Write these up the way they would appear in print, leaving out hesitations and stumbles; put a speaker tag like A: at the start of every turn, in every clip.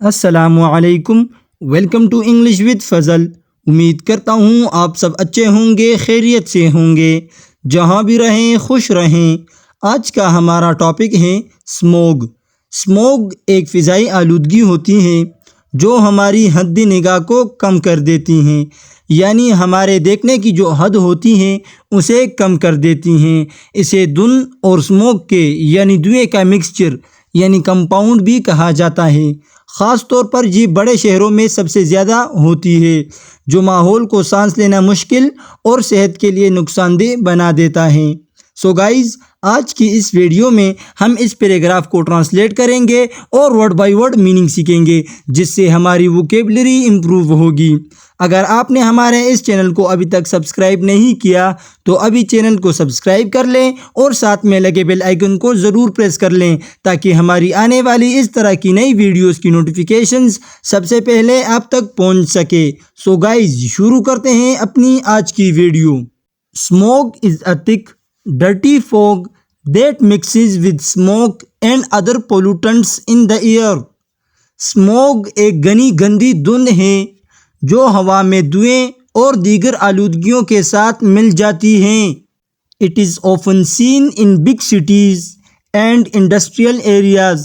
A: السلام علیکم، welcome to English with فضل۔ امید کرتا ہوں آپ سب اچھے ہوں گے، خیریت سے ہوں گے، جہاں بھی رہیں خوش رہیں۔ آج کا ہمارا ٹاپک ہے اسموگ۔ اسموگ ایک فضائی آلودگی ہوتی ہے جو ہماری حد نگاہ کو کم کر دیتی ہیں، یعنی ہمارے دیکھنے کی جو حد ہوتی ہے اسے کم کر دیتی ہیں۔ اسے دھند اور اسموگ کے یعنی دھوئیں کا مکسچر یعنی کمپاؤنڈ بھی کہا جاتا ہے۔ خاص طور پر یہ بڑے شہروں میں سب سے زیادہ ہوتی ہے، جو ماحول کو سانس لینا مشکل اور صحت کے لیے نقصان دہ بنا دیتا ہے۔ سو گائز، آج کی اس ویڈیو میں ہم اس پیراگراف کو ٹرانسلیٹ کریں گے اور ورڈ بائی ورڈ میننگ سیکھیں گے، جس سے ہماری ووکیبلری امپروو ہوگی۔ اگر آپ نے ہمارے اس چینل کو ابھی تک سبسکرائب نہیں کیا تو ابھی چینل کو سبسکرائب کر لیں اور ساتھ میں لگے بیل آئیکن کو ضرور پریس کر لیں تاکہ ہماری آنے والی اس طرح کی نئی ویڈیوز کی نوٹیفیکیشنز سب سے پہلے آپ تک پہنچ سکے۔ سو گائز، شروع کرتے ہیں اپنی آج کی video. Smoke is a thick, dirty fog that mixes with smoke and other pollutants in the air. Smog ایک گھنی گندی دھند ہے جو ہوا میں دھوئیں اور دیگر آلودگیوں کے ساتھ مل جاتی ہیں۔ It is often seen in big cities and industrial areas.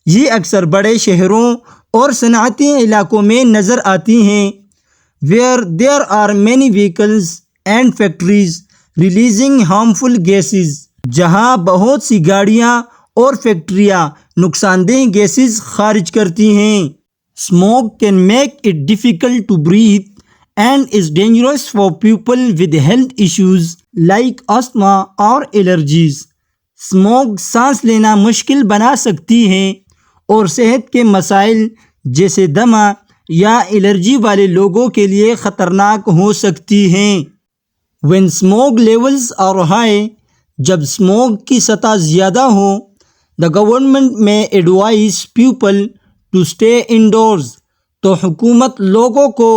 A: یہ اکثر بڑے شہروں اور صنعتی علاقوں میں نظر آتی ہیں۔ Where there are many vehicles and factories releasing harmful gases. جہاں بہت سی گاڑیاں اور فیکٹریاں نقصان دہ گیسز خارج کرتی ہیں۔ Smoke can make it difficult to breathe and is dangerous for people with health issues like asthma or allergies. Smoke سانس لینا مشکل بنا سکتی ہے اور صحت کے مسائل جیسے دمہ یا الرجی والے لوگوں کے لیے خطرناک ہو سکتی ہیں۔ When smoke levels are high، جب اسموگ کی سطح زیادہ ہو، the government may advise people to stay indoors، تو حکومت لوگوں کو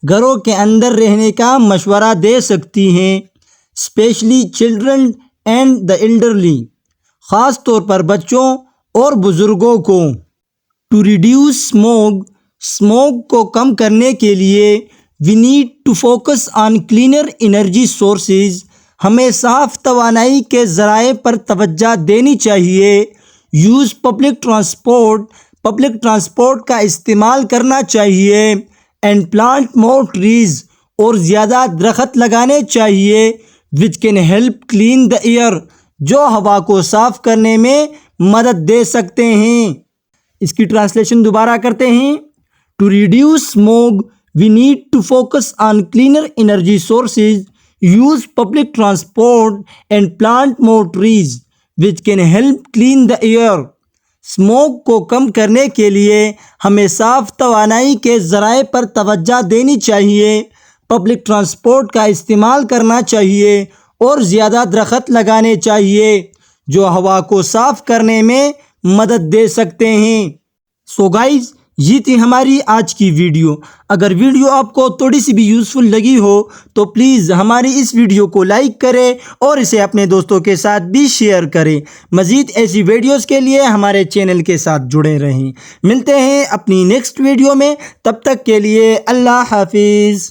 A: گھروں کے اندر رہنے کا مشورہ دے سکتی ہیں۔ especially children and the elderly، خاص طور پر بچوں اور بزرگوں کو۔ to reduce smog کو کم کرنے کے لیے we need to focus on cleaner energy sources، ہمیں صاف توانائی کے ذرائع پر توجہ دینی چاہیے۔ یوز پبلک ٹرانسپورٹ کا استعمال کرنا چاہیے۔ اینڈ پلانٹ مور ٹریز، اور زیادہ درخت لگانے چاہیے۔ Which can help clean the air, جو ہوا کو صاف کرنے میں مدد دے سکتے ہیں۔ اس کی ٹرانسلیشن دوبارہ کرتے ہیں۔ To reduce smog we need to focus on cleaner energy sources, use public transport and plant more trees which can help clean the air. Smog کو کم کرنے کے لیے ہمیں صاف توانائی کے ذرائع پر توجہ دینی چاہیے، پبلک ٹرانسپورٹ کا استعمال کرنا چاہیے اور زیادہ درخت لگانے چاہیے جو ہوا کو صاف کرنے میں مدد دے سکتے ہیں۔ سو گائز، یہ تھی ہماری آج کی ویڈیو۔ اگر ویڈیو آپ کو تھوڑی سی بھی یوزفل لگی ہو تو پلیز ہماری اس ویڈیو کو لائک کریں اور اسے اپنے دوستوں کے ساتھ بھی شیئر کریں۔ مزید ایسی ویڈیوز کے لیے ہمارے چینل کے ساتھ جڑے رہیں۔ ملتے ہیں اپنی نیکسٹ ویڈیو میں، تب تک کے لیے اللہ حافظ۔